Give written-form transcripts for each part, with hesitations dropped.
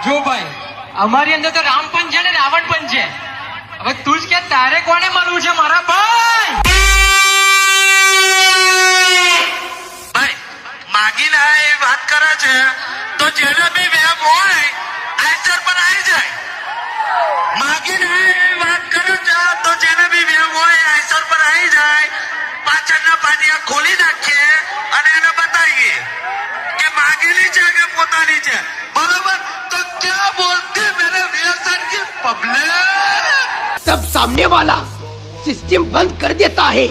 જો ભાઈ અમારી અંદર તો રામ પણ છે ને રાવણ પણ છે. હવે તું જ કે તારે કોને મળવું છે મારા ભાઈ? ભાઈ માગીને આ એ વાત કરે છે તો જેને બી વેમ હોય આઈસર પર આવી જાય. માગીને આ એ વાત કરે છે તો જેને બી વેમ હોય આઈસર પર આવી જાય. પાછળના પાટિયા ખોલી નાખીએ અને એને બતાવીએ કે માગેલી છે કે પોતાની છે. બરોબર? તો ક્યાં બોલતી મેરે વ્યસન की पब्लिक. तब सामने वाला सिस्टम बंद कर देता है.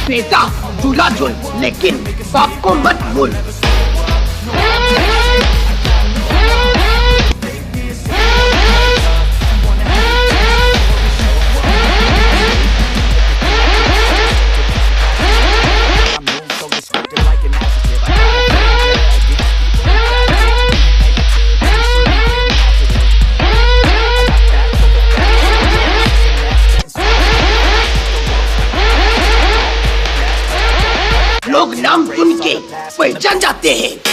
बेटा झूला झूल लेकिन बाप को मत भूल. लोग नाम सुन के पहचान जाते हैं.